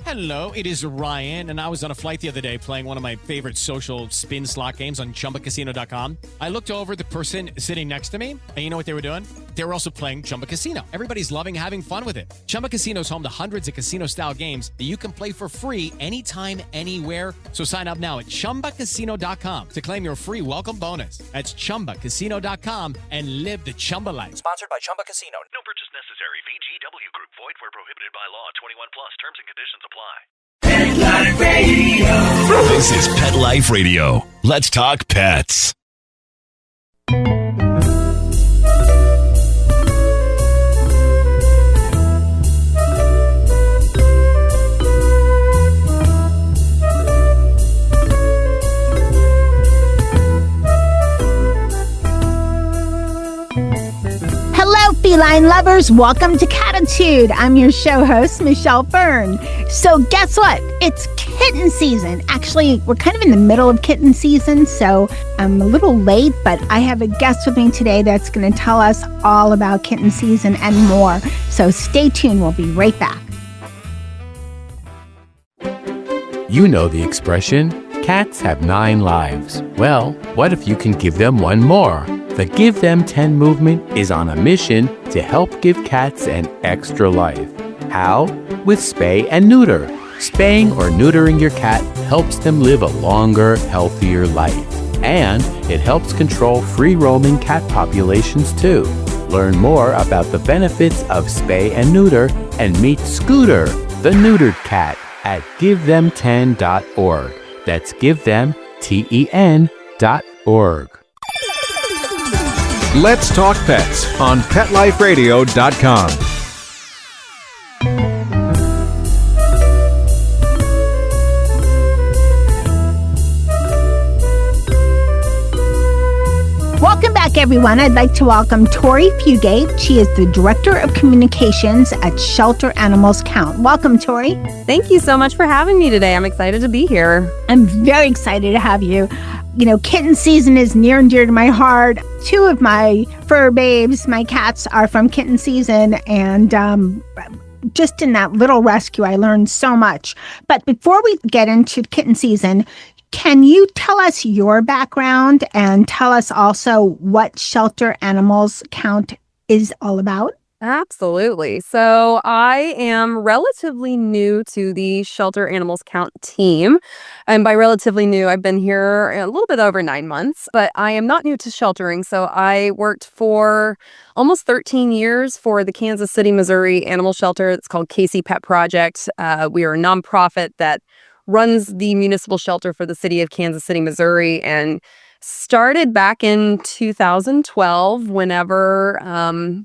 Hello, it is Ryan, and I was on a flight the other day playing one of my favorite social spin slot games on ChumbaCasino.com. I looked over at the person sitting next to me, and you know what they were doing? They were also playing Chumba Casino. Everybody's loving having fun with it. Chumba Casino is home to hundreds of casino-style games that you can play for free anytime, anywhere. So sign up now at ChumbaCasino.com to claim your free welcome bonus. That's ChumbaCasino.com and live the Chumba life. Sponsored by Chumba Casino. No purchase necessary. VGW Group. Void where prohibited by law. 21 plus. Terms and conditions apply. Pet Life Radio. This is Pet Life Radio. Let's talk pets. Hello, feline lovers. Welcome to Cattitude. I'm your show host, Michelle Fern. So guess what? It's kitten season. Actually, we're kind of in the middle of kitten season, so I'm a little late, but I have a guest with me today that's going to tell us all about kitten season and more. So stay tuned. We'll be right back. You know the expression, cats have 9 lives. Well, what if you can give them one more? The Give Them 10 movement is on a mission to help give cats an extra life. How? With spay and neuter. Spaying or neutering your cat helps them live a longer, healthier life. And it helps control free-roaming cat populations too. Learn more about the benefits of spay and neuter and meet Scooter, the neutered cat, at GiveThem10.org. That's GiveThem10.org. Let's Talk Pets on PetLifeRadio.com. Welcome back, everyone. I'd like to welcome Tori Fugate. She is the Director of Communications at Shelter Animals Count. Welcome, Tori. Thank you so much for having me today. I'm excited to be here. I'm very excited to have you. You know, kitten season is near and dear to my heart. 2 of my fur babes, my cats, are from kitten season, and just in that little rescue, I learned so much. But before we get into kitten season, can you tell us your background and tell us also what Shelter Animals Count is all about? Absolutely. So I am relatively new to the Shelter Animals Count team. And by relatively new, I've been here a little bit over 9 months, but I am not new to sheltering. So I worked for almost 13 years for the Kansas City, Missouri animal shelter. It's called Casey Pet Project. We are a nonprofit that runs the municipal shelter for the city of Kansas City, Missouri, and started back in 2012 whenever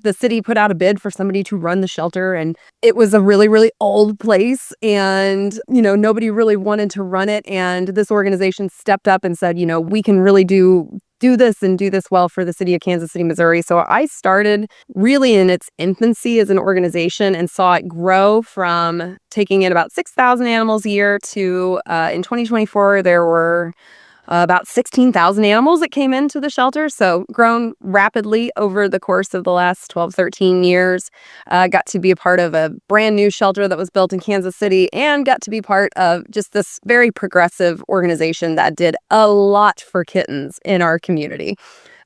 the city put out a bid for somebody to run the shelter. And it was a really, really old place, and, nobody really wanted to run it. And this organization stepped up and said, we can really do this and do this well for the city of Kansas City, Missouri. So I started really in its infancy as an organization and saw it grow from taking in about 6,000 animals a year to in 2024, there were about 16,000 animals that came into the shelter. So grown rapidly over the course of the last 12, 13 years. Got to be a part of a brand new shelter that was built in Kansas City, and got to be part of just this very progressive organization that did a lot for kittens in our community.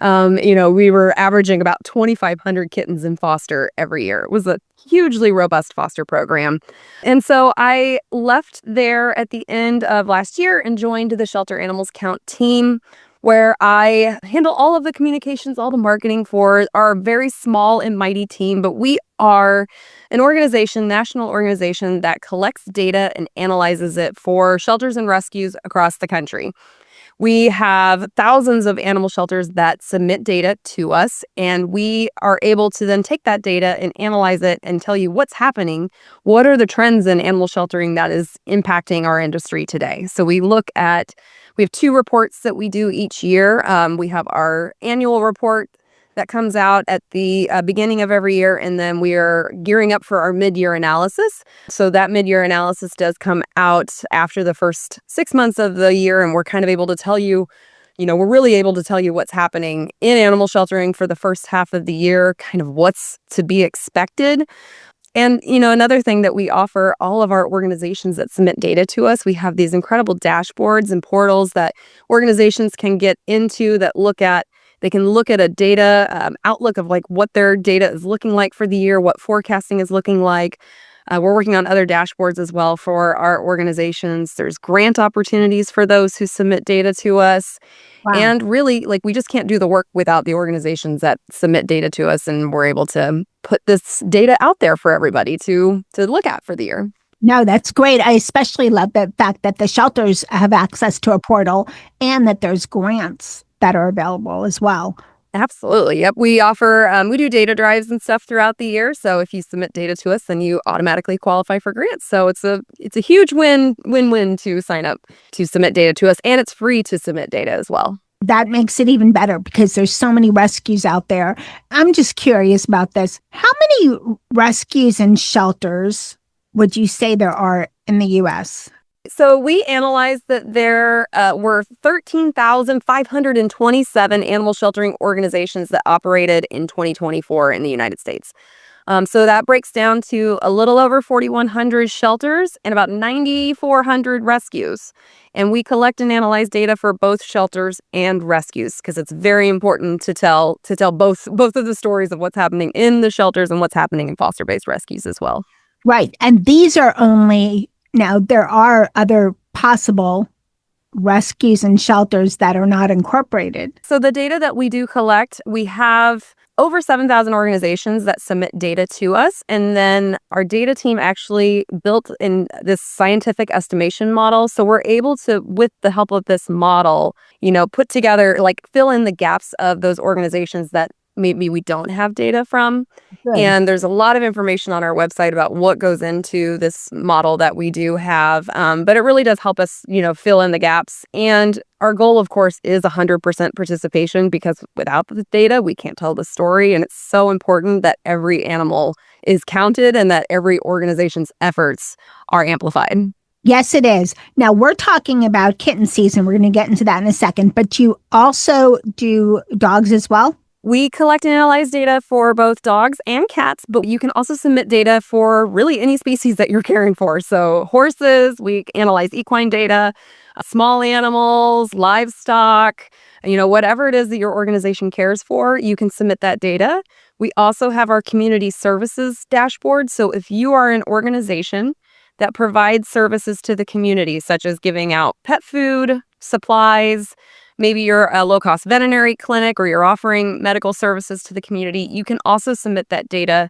We were averaging about 2,500 kittens in foster every year. It was a hugely robust foster program. And so I left there at the end of last year and joined the Shelter Animals Count team, where I handle all of the communications, all the marketing for our very small and mighty team. But we are an organization, national organization, that collects data and analyzes it for shelters and rescues across the country. We have thousands of animal shelters that submit data to us, and we are able to then take that data and analyze it and tell you what's happening. What are the trends in animal sheltering that is impacting our industry today? So we have 2 reports that we do each year. We have our annual report that comes out at the beginning of every year, and then we are gearing up for our mid-year analysis. So that mid-year analysis does come out after the first 6 months of the year, and we're kind of able to tell you, we're really able to tell you what's happening in animal sheltering for the first half of the year, kind of what's to be expected. And, another thing that we offer all of our organizations that submit data to us, we have these incredible dashboards and portals that organizations can get into they can look at a data outlook of like what their data is looking like for the year, what forecasting is looking like. We're working on other dashboards as well for our organizations. There's grant opportunities for those who submit data to us. Wow. And really, like, we just can't do the work without the organizations that submit data to us. And we're able to put this data out there for everybody to look at for the year. No, that's great. I especially love the fact that the shelters have access to a portal and that there's grants that are available as well. Absolutely. Yep. We offer, we do data drives and stuff throughout the year. So if you submit data to us, then you automatically qualify for grants. So it's a huge win-win to sign up to submit data to us. And it's free to submit data as well. That makes it even better because there's so many rescues out there. I'm just curious about this. How many rescues and shelters would you say there are in the U.S.? So we analyzed that there were 13,527 animal sheltering organizations that operated in 2024 in the United States. So that breaks down to a little over 4,100 shelters and about 9,400 rescues. And we collect and analyze data for both shelters and rescues because it's very important to tell both of the stories of what's happening in the shelters and what's happening in foster-based rescues as well. Right. And these are only... Now, there are other possible rescues and shelters that are not incorporated. So the data that we do collect, we have over 7,000 organizations that submit data to us. And then our data team actually built in this scientific estimation model. So we're able to, with the help of this model, put together, like fill in the gaps of those organizations that maybe we don't have data from. Good. And there's a lot of information on our website about what goes into this model that we do have. But it really does help us, fill in the gaps. And our goal, of course, is 100% participation because without the data, we can't tell the story. And it's so important that every animal is counted and that every organization's efforts are amplified. Yes, it is. Now, we're talking about kitten season. We're going to get into that in a second. But you also do dogs as well? We collect and analyze data for both dogs and cats, but you can also submit data for really any species that you're caring for. So horses, we analyze equine data, small animals, livestock, whatever it is that your organization cares for, you can submit that data. We also have our community services dashboard. So if you are an organization that provides services to the community, such as giving out pet food, supplies, maybe you're a low-cost veterinary clinic or you're offering medical services to the community, you can also submit that data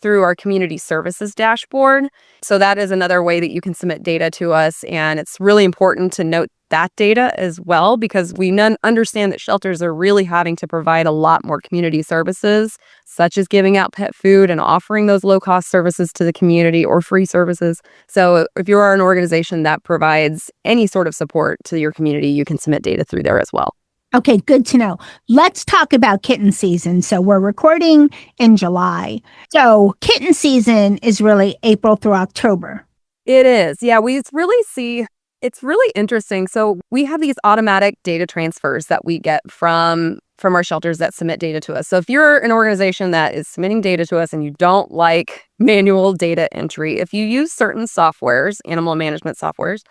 through our community services dashboard. So that is another way that you can submit data to us. And it's really important to note that data as well, because we understand that shelters are really having to provide a lot more community services, such as giving out pet food and offering those low-cost services to the community or free services. So if you are an organization that provides any sort of support to your community, you can submit data through there as well. Okay, good to know. Let's talk about kitten season. So we're recording in July. So kitten season is really April through October. It is. Yeah, it's really interesting. So we have these automatic data transfers that we get from our shelters that submit data to us. So if you're an organization that is submitting data to us and you don't like manual data entry, if you use certain softwares, animal management softwares,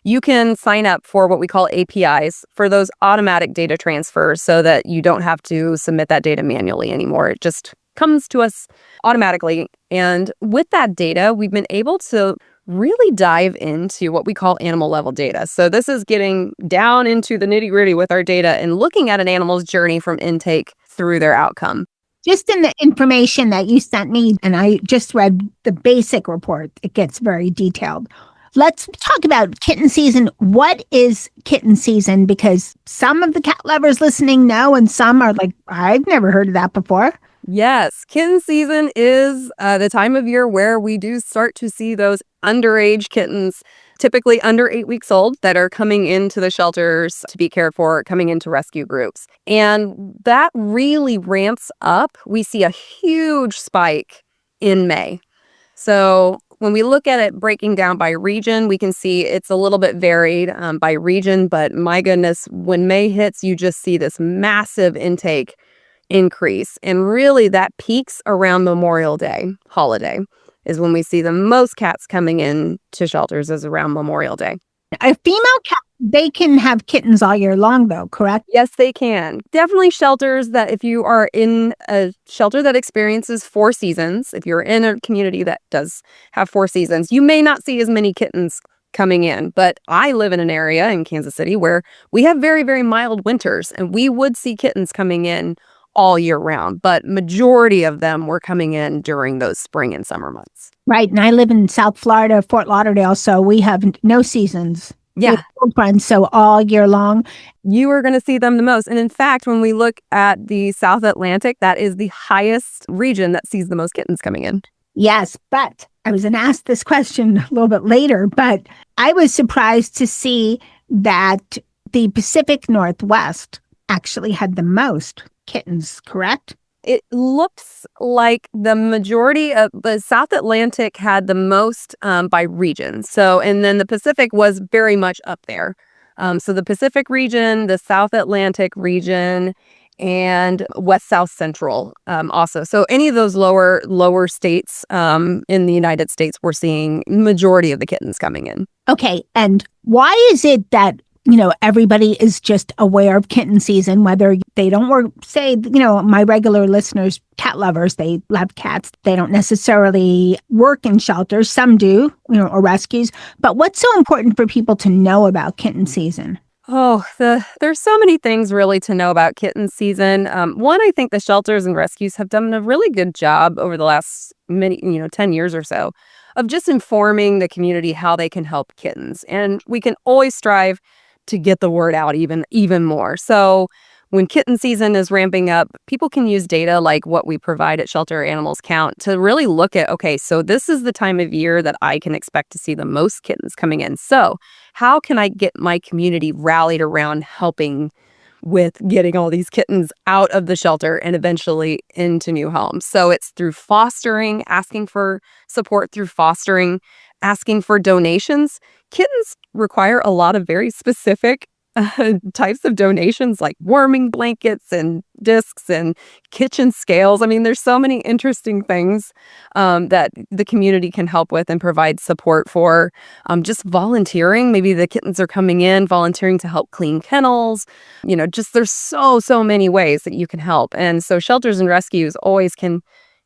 you can sign up for what we call APIs for those automatic data transfers so that you don't have to submit that data manually anymore. It just comes to us automatically. And with that data, we've been able to really dive into what we call animal level data. So this is getting down into the nitty gritty with our data and looking at an animal's journey from intake through their outcome. Just in the information that you sent me, and I just read the basic report, it gets very detailed. Let's talk about kitten season. What is kitten season? Because some of the cat lovers listening know, and some are like, I've never heard of that before. Yes, kitten season is the time of year where we do start to see those underage kittens, typically under 8 weeks old, that are coming into the shelters to be cared for, coming into rescue groups. And that really ramps up. We see a huge spike in May. So when we look at it breaking down by region, we can see it's a little bit varied by region. But my goodness, when May hits, you just see this massive intake increase. And really that peaks around Memorial Day holiday is when we see the most cats coming in to shelters is around Memorial Day. A female cat, they can have kittens all year long, though, correct? Yes, they can. Definitely shelters that if you are in a shelter that experiences 4 seasons, if you're in a community that does have 4 seasons, you may not see as many kittens coming in. But I live in an area in Kansas City where we have very, very mild winters, and we would see kittens coming in all year round, but majority of them were coming in during those spring and summer months. Right. And I live in South Florida, Fort Lauderdale, so we have no seasons. Yeah. Friends, so all year long. You are going to see them the most. And in fact, when we look at the South Atlantic, that is the highest region that sees the most kittens coming in. Yes, but I was going to ask this question a little bit later, but I was surprised to see that the Pacific Northwest actually had the most kittens, correct? It looks like the majority of the South Atlantic had the most by region. So, and then the Pacific was very much up there. So the Pacific region, the South Atlantic region, and West South Central also. So any of those lower states in the United States, we're seeing majority of the kittens coming in. Okay. And why is it that everybody is just aware of kitten season, whether they don't work, say, my regular listeners, cat lovers, they love cats. They don't necessarily work in shelters. Some do, or rescues. But what's so important for people to know about kitten season? Oh, there's so many things really to know about kitten season. One, I think the shelters and rescues have done a really good job over the last 10 years or so of just informing the community how they can help kittens. And we can always strive to get the word out even more. So when kitten season is ramping up, people can use data like what we provide at Shelter Animals Count to really look at, okay, so this is the time of year that I can expect to see the most kittens coming in. So how can I get my community rallied around helping with getting all these kittens out of the shelter and eventually into new homes? So it's through fostering, asking for support through fostering, asking for donations. Kittens require a lot of very specific types of donations like warming blankets and discs and kitchen scales. I mean, there's so many interesting things that the community can help with and provide support for. Just volunteering. Maybe the kittens are coming in, volunteering to help clean kennels. Just there's so many ways that you can help. And so shelters and rescues always can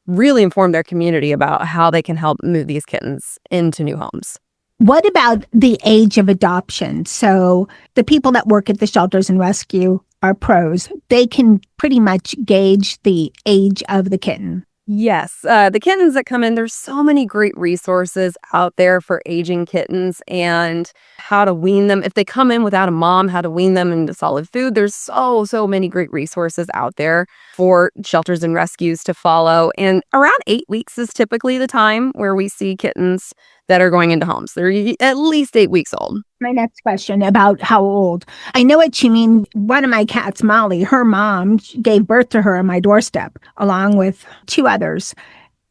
really inform their community about how they can help move these kittens into new homes. What about the age of adoption? So the people that work at the shelters and rescue are pros. They can pretty much gauge the age of the kitten. Yes. The kittens that come in, there's so many great resources out there for aging kittens and how to wean them. If they come in without a mom, how to wean them into solid food. There's so many great resources out there for shelters and rescues to follow. And around 8 weeks is typically the time where we see kittens that are going into homes. They're at least 8 weeks old. My next question about how old. I know what you mean. One of my cats, Molly, her mom gave birth to her on my doorstep, along with 2 others.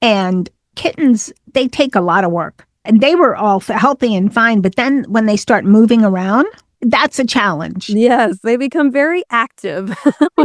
And kittens, they take a lot of work. And they were all healthy and fine. But then when they start moving around, that's a challenge. Yes, they become very active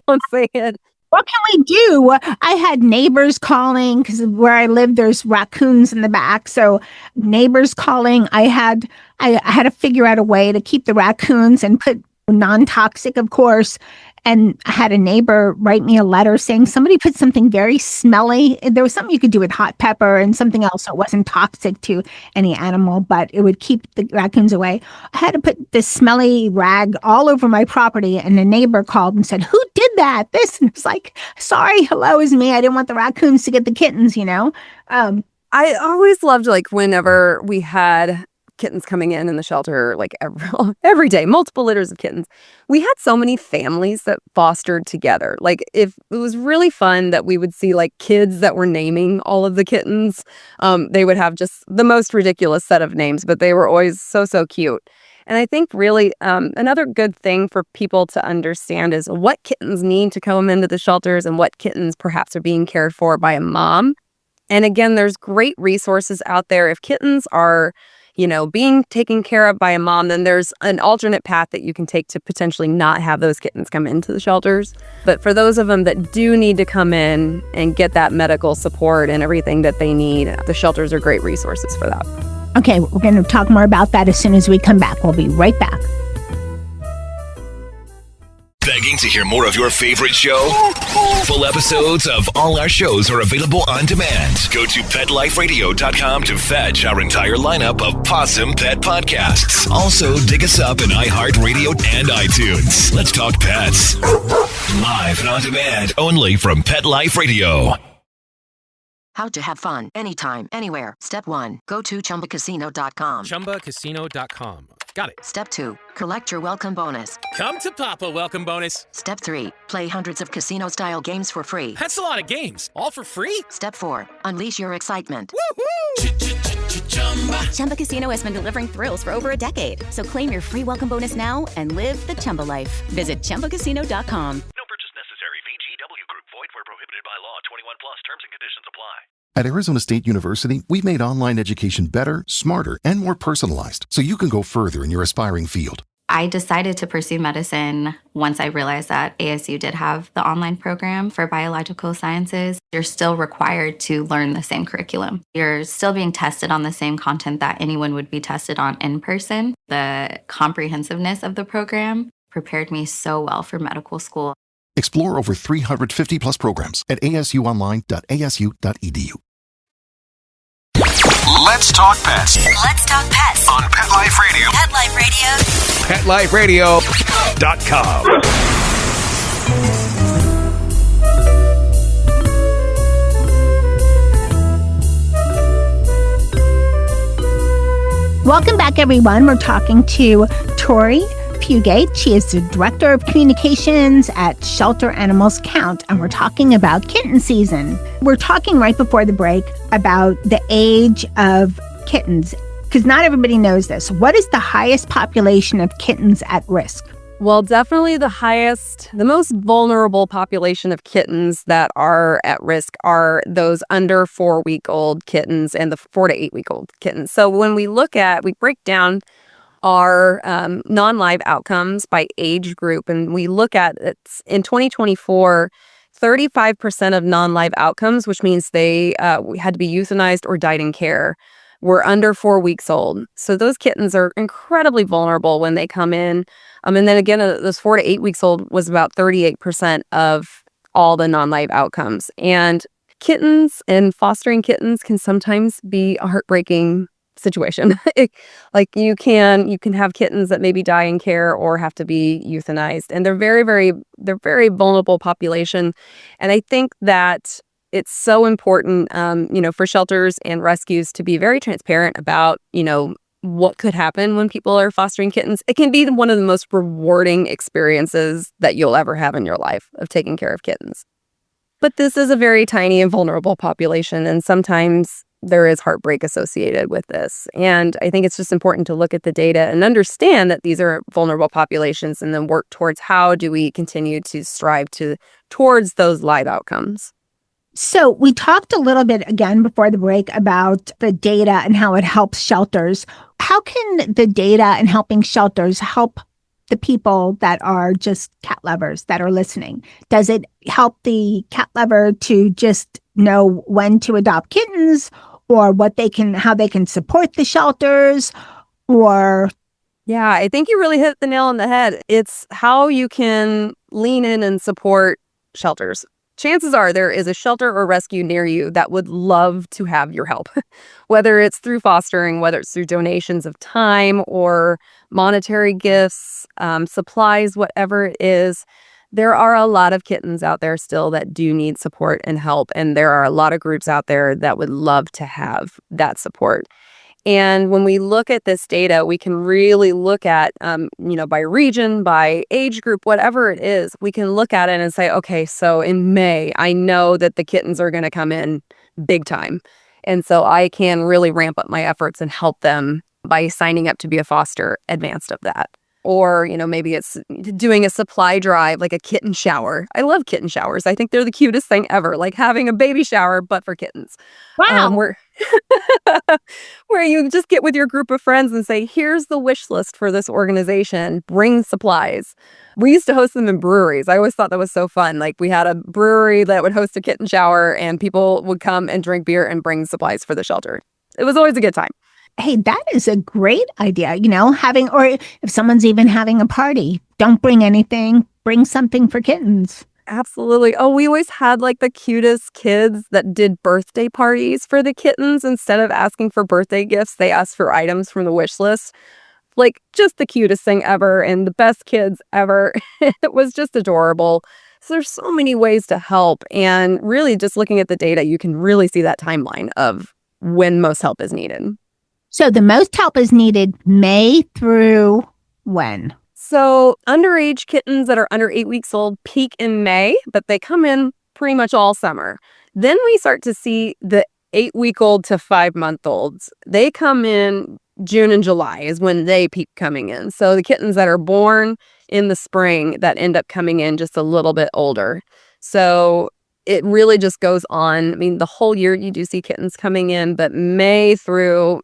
once they hit. What can we do? I had neighbors calling because where I live, there's raccoons in the back. So neighbors calling. I had to figure out a way to keep the raccoons and put non-toxic, of course. And I had a neighbor write me a letter saying somebody put something very smelly. There was something you could do with hot pepper and something else so it wasn't toxic to any animal, but it would keep the raccoons away. I had to put this smelly rag all over my property, and the neighbor called and said, "Who did that?" This, and it's like, "Sorry, hello, is me. I didn't want the raccoons to get the kittens, I always loved whenever we had kittens coming in the shelter, every day, multiple litters of kittens. We had so many families that fostered together. If it was really fun that we would see kids that were naming all of the kittens. They would have just the most ridiculous set of names, but they were always so cute. And I think really another good thing for people to understand is what kittens need to come into the shelters and what kittens perhaps are being cared for by a mom. And again, there's great resources out there. If kittens are being taken care of by a mom, then there's an alternate path that you can take to potentially not have those kittens come into the shelters. But for those of them that do need to come in and get that medical support and everything that they need, the shelters are great resources for that. Okay, we're going to talk more about that as soon as we come back. We'll be right back. Begging to hear more of your favorite show? Full episodes of all our shows are available on demand. Go to PetLifeRadio.com to fetch our entire lineup of Possum Pet podcasts. Also, dig us up in iHeartRadio and iTunes. Let's talk pets. Live and on demand, only from Pet Life Radio. How to have fun anytime, anywhere. Step 1. Go to ChumbaCasino.com. ChumbaCasino.com. Got it. Step 2. Collect your welcome bonus. Come to Papa welcome bonus. Step 3. Play hundreds of casino-style games for free. That's a lot of games. All for free? Step 4. Unleash your excitement. Chumba Casino has been delivering thrills for over a decade. So claim your free welcome bonus now and live the Chumba life. Visit ChumbaCasino.com. No purchase necessary. VGW Group. Void where prohibited by law. 21 plus. Terms and conditions apply. At Arizona State University, we've made online education better, smarter, and more personalized so you can go further in your aspiring field. I decided to pursue medicine once I realized that ASU did have the online program for biological sciences. You're still required to learn the same curriculum. You're still being tested on the same content that anyone would be tested on in person. The comprehensiveness of the program prepared me so well for medical school. Explore over 350 plus programs at asuonline.asu.edu. Let's talk pets. Let's talk pets On Pet Life Radio. Pet Life Radio. PetLifeRadio.com. Welcome back, everyone. We're talking to Tori Fugate. She is the Director of Communications at Shelter Animals Count, and we're talking about kitten season. We're talking right before the break about the age of kittens, because not everybody knows this. What is the highest population of kittens at risk? Well, definitely the most vulnerable population of kittens that are at risk are those under 4-week-old kittens and the 4 to 8-week-old kittens. So when we break down our non-live outcomes by age group, and we look at it in 2024, 35% of non-live outcomes, which means they had to be euthanized or died in care, were under 4 weeks old. So those kittens are incredibly vulnerable when they come in. And then again, those 4 to 8 weeks old was about 38% of all the non-live outcomes. And kittens and fostering kittens can sometimes be a heartbreaking situation. Like you can have kittens that maybe die in care or have to be euthanized, and they're very vulnerable population. And I think that it's so important, for shelters and rescues to be very transparent about, what could happen when people are fostering kittens. It can be one of the most rewarding experiences that you'll ever have in your life of taking care of kittens. But this is a very tiny and vulnerable population, and sometimes there is heartbreak associated with this. And I think it's just important to look at the data and understand that these are vulnerable populations, and then work towards how do we continue to strive towards those live outcomes. So we talked a little bit again before the break about the data and how it helps shelters. How can the data and helping shelters help the people that are just cat lovers that are listening? Does it help the cat lover to just know when to adopt kittens, or how they can support the shelters, or? Yeah, I think you really hit the nail on the head. It's how you can lean in and support shelters. Chances are there is a shelter or rescue near you that would love to have your help, whether it's through fostering, whether it's through donations of time or monetary gifts, supplies, whatever it is. There are a lot of kittens out there still that do need support and help, and there are a lot of groups out there that would love to have that support. And when we look at this data, we can really look at, by region, by age group, whatever it is, we can look at it and say, okay, so in May, I know that the kittens are going to come in big time. And so I can really ramp up my efforts and help them by signing up to be a foster advanced of that. Or, maybe it's doing a supply drive, like a kitten shower. I love kitten showers. I think they're the cutest thing ever, like having a baby shower, but for kittens. Wow. where you just get with your group of friends and say, here's the wish list for this organization, bring supplies. We used to host them in breweries. I always thought that was so fun. Like we had a brewery that would host a kitten shower and people would come and drink beer and bring supplies for the shelter. It was always a good time. Hey, that is a great idea, having, or if someone's even having a party, don't bring anything, bring something for kittens. Absolutely. Oh, we always had like the cutest kids that did birthday parties for the kittens. Instead of asking for birthday gifts, they asked for items from the wish list. Like just the cutest thing ever and the best kids ever. It was just adorable. So there's so many ways to help. And really just looking at the data, you can really see that timeline of when most help is needed. So the most help is needed May through when? So underage kittens that are under 8 weeks old peak in May, but they come in pretty much all summer. Then we start to see the 8-week-old to 5-month-olds. They come in June and July is when they peak coming in. So the kittens that are born in the spring that end up coming in just a little bit older. So it really just goes on. I mean, the whole year you do see kittens coming in, but May through,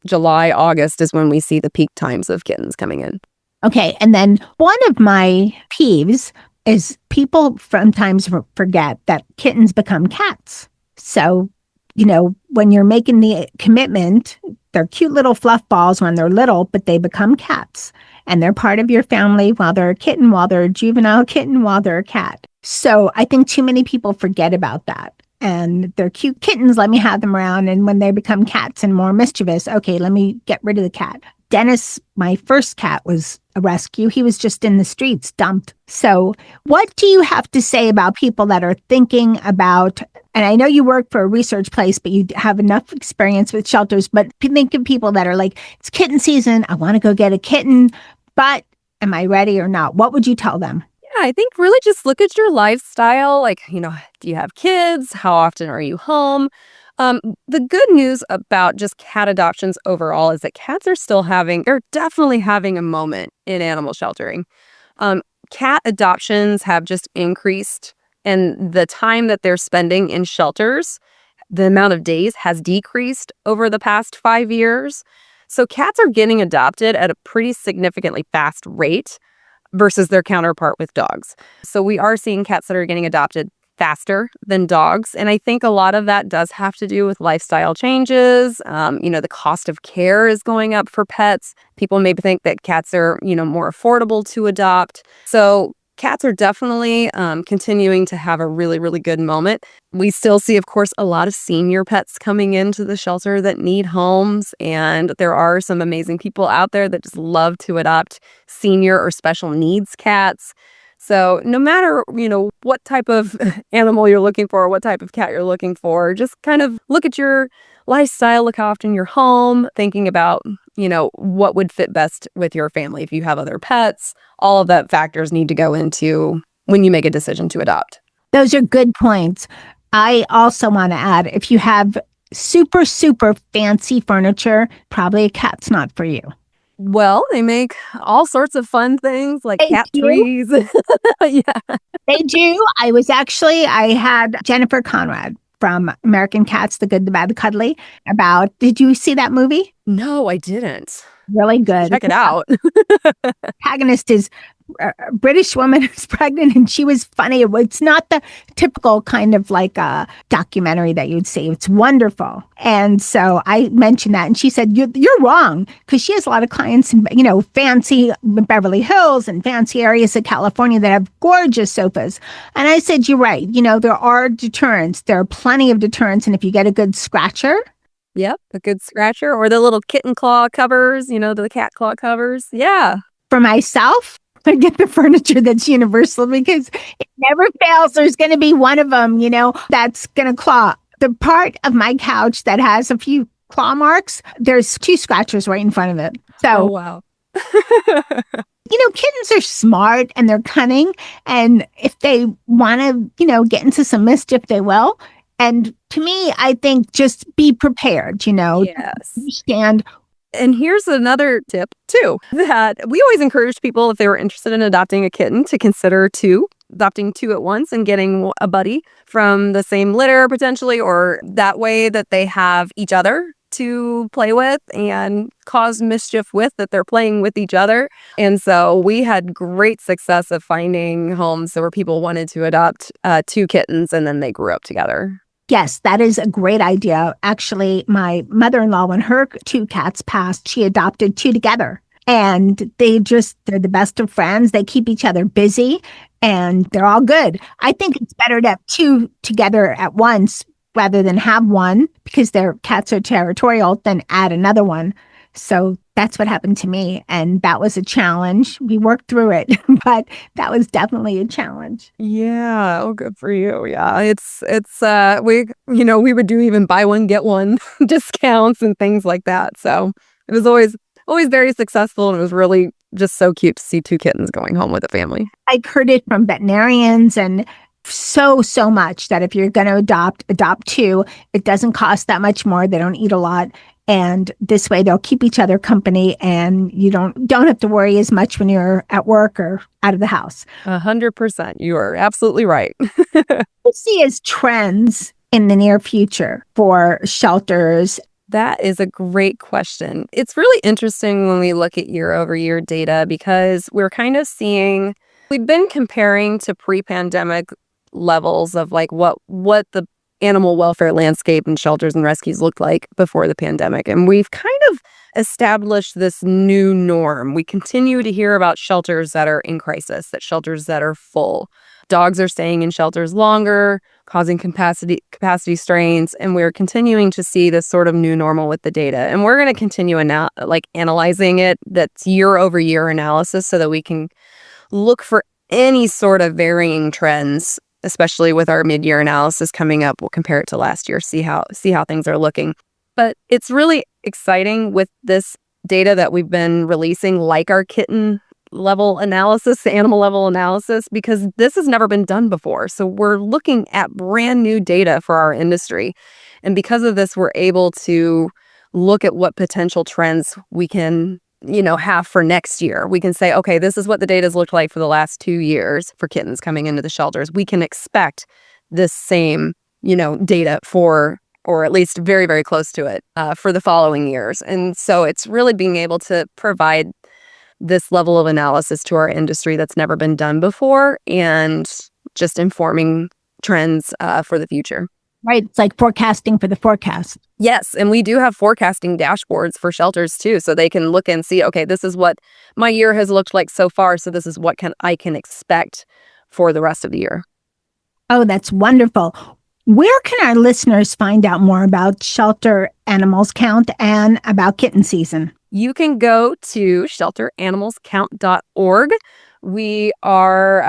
July, August is when we see the peak times of kittens coming in. Okay. And then one of my peeves is people sometimes forget that kittens become cats. So, when you're making the commitment, they're cute little fluff balls when they're little, but they become cats. And they're part of your family while they're a kitten, while they're a juvenile kitten, while they're a cat. So I think too many people forget about that. And they're cute kittens, let me have them around. And when they become cats and more mischievous, okay, let me get rid of the cat. Dennis, my first cat, was a rescue. He was just in the streets, dumped. So what do you have to say about people that are thinking about, and I know you work for a research place, but you have enough experience with shelters, but think of people that are like, it's kitten season, I want to go get a kitten, but am I ready or not? What would you tell them? I think really just look at your lifestyle. Like, do you have kids? How often are you home? The good news about just cat adoptions overall is that cats are they're definitely having a moment in animal sheltering. Cat adoptions have just increased, and the time that they're spending in shelters, the amount of days has decreased over the past 5 years. So cats are getting adopted at a pretty significantly fast rate versus their counterpart with dogs. So we are seeing cats that are getting adopted faster than dogs. And I think a lot of that does have to do with lifestyle changes. The cost of care is going up for pets. People maybe think that cats are, more affordable to adopt. So cats are definitely continuing to have a really, really good moment. We still see, of course, a lot of senior pets coming into the shelter that need homes. And there are some amazing people out there that just love to adopt senior or special needs cats. So no matter, what type of animal you're looking for, or what type of cat you're looking for, just kind of look at your lifestyle, look how often you're home, thinking about, what would fit best with your family. If you have other pets, all of that factors need to go into when you make a decision to adopt. Those are good points. I also want to add, if you have super, super fancy furniture, probably a cat's not for you. Well, they make all sorts of fun things like cat trees. Yeah. They do. I had Jennifer Conrad from American Cats, The Good, the Bad, the Cuddly, did you see that movie? No, I didn't. Really good. Check it out. Protagonist is a British woman who's pregnant, and she was funny. It's not the typical kind of like a documentary that you'd see. It's wonderful. And so I mentioned that, and she said, you're wrong, because she has a lot of clients in, fancy Beverly Hills and fancy areas of California that have gorgeous sofas. And I said, you're right. There are deterrents. There are plenty of deterrents. And if you get a good scratcher. Yep, a good scratcher, or the little kitten claw covers, the cat claw covers. Yeah. For myself, I get the furniture that's universal because it never fails. There's going to be one of them, that's going to claw. The part of my couch that has a few claw marks, there's 2 scratchers right in front of it. So, oh, wow. Kittens are smart and they're cunning. And if they want to, get into some mischief, they will. And to me, I think just be prepared, Yes. Understand. And here's another tip, too, that we always encourage people, if they were interested in adopting a kitten, to consider 2 adopting two at once and getting a buddy from the same litter potentially, or that way that they have each other to play with and cause mischief with, that they're playing with each other. And so we had great success of finding homes where people wanted to adopt two kittens and then they grew up together. Yes, that is a great idea. Actually, my mother-in-law, when her two cats passed, she adopted two together. And they're the best of friends. They keep each other busy and they're all good. I think it's better to have two together at once rather than have one, because their cats are territorial, than add another one. So that's what happened to me. And that was a challenge. We worked through it, but that was definitely a challenge. Yeah. Oh, good for you. Yeah. We would do even buy one, get one discounts and things like that. So it was always very successful. And it was really just so cute to see two kittens going home with a family. I've heard it from veterinarians and so much that if you're going to adopt two. It doesn't cost that much more. They don't eat a lot. And this way they'll keep each other company and you don't have to worry as much when you're at work or out of the house. 100%. You are absolutely right. What do you see as trends in the near future for shelters? That is a great question. It's really interesting when we look at year-over-year data, because we're kind of seeing, we've been comparing to pre-pandemic levels of like what the animal welfare landscape and shelters and rescues looked like before the pandemic. And we've kind of established this new norm. We continue to hear about shelters that are in crisis, that shelters that are full. Dogs are staying in shelters longer, causing capacity strains, and we're continuing to see this sort of new normal with the data. And we're going to continue analyzing it. That's year-over-year analysis, so that we can look for any sort of varying trends, especially with our mid-year analysis coming up. We'll compare it to last year, see how things are looking. But it's really exciting with this data that we've been releasing, like our kitten level analysis, the animal level analysis, because this has never been done before. So we're looking at brand new data for our industry. And because of this, we're able to look at what potential trends we can have for next year. We can say, okay, this is what the data has looked like for the last 2 years for kittens coming into the shelters. We can expect this same, data for, or at least very, very close to it for the following years. And so it's really being able to provide this level of analysis to our industry that's never been done before, and just informing trends for the future. Right. It's like forecasting for the forecast. Yes. And we do have forecasting dashboards for shelters too. So they can look and see, okay, this is what my year has looked like so far. So this is what I can expect for the rest of the year. Oh, that's wonderful. Where can our listeners find out more about shelter animals count and about kitten season? You can go to shelteranimalscount.org. We are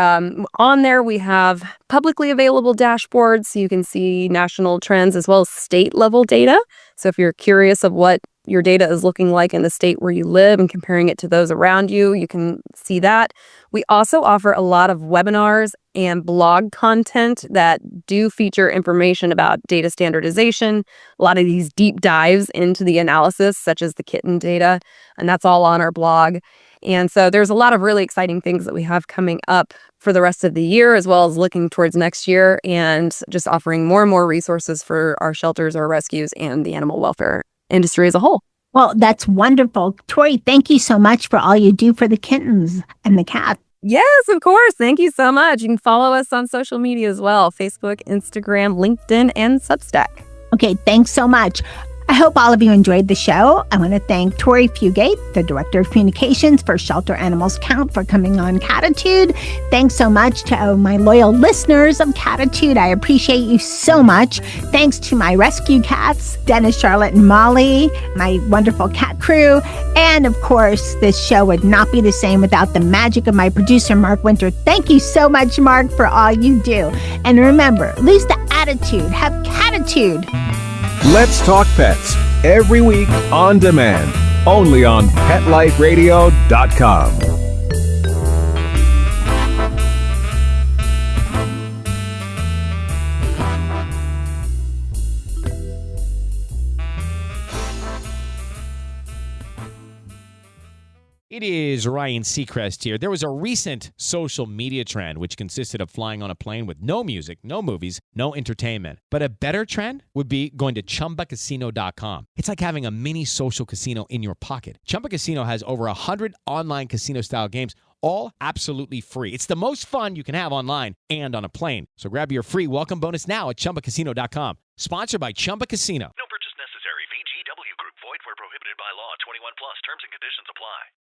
on there. We have publicly available dashboards, so you can see national trends as well as state level data. So if you're curious of what your data is looking like in the state where you live and comparing it to those around you, you can see that. We also offer a lot of webinars and blog content that do feature information about data standardization, a lot of these deep dives into the analysis, such as the kitten data, and that's all on our blog. And so there's a lot of really exciting things that we have coming up for the rest of the year, as well as looking towards next year, and just offering more and more resources for our shelters, our rescues, and the animal welfare industry as a whole. Well, that's wonderful. Tori, thank you so much for all you do for the kittens and the cats. Yes, of course. Thank you so much. You can follow us on social media as well: Facebook, Instagram, LinkedIn, and Substack. Okay, thanks so much. I hope all of you enjoyed the show. I want to thank Tori Fugate, the Director of Communications for Shelter Animals Count, for coming on Cattitude. Thanks so much to my loyal listeners of Cattitude. I appreciate you so much. Thanks to my rescue cats, Dennis, Charlotte, and Molly, my wonderful cat crew. And of course, this show would not be the same without the magic of my producer, Mark Winter. Thank you so much, Mark, for all you do. And remember, lose the attitude, have Cattitude. Let's Talk Pets, every week on demand, only on PetLifeRadio.com. It is Ryan Seacrest here. There was a recent social media trend which consisted of flying on a plane with no music, no movies, no entertainment. But a better trend would be going to ChumbaCasino.com. It's like having a mini social casino in your pocket. Chumba Casino has over 100 online casino-style games, all absolutely free. It's the most fun you can have online and on a plane. So grab your free welcome bonus now at ChumbaCasino.com. Sponsored by Chumba Casino. No purchase necessary. VGW Group. Void where prohibited by law. 21 plus. Terms and conditions apply.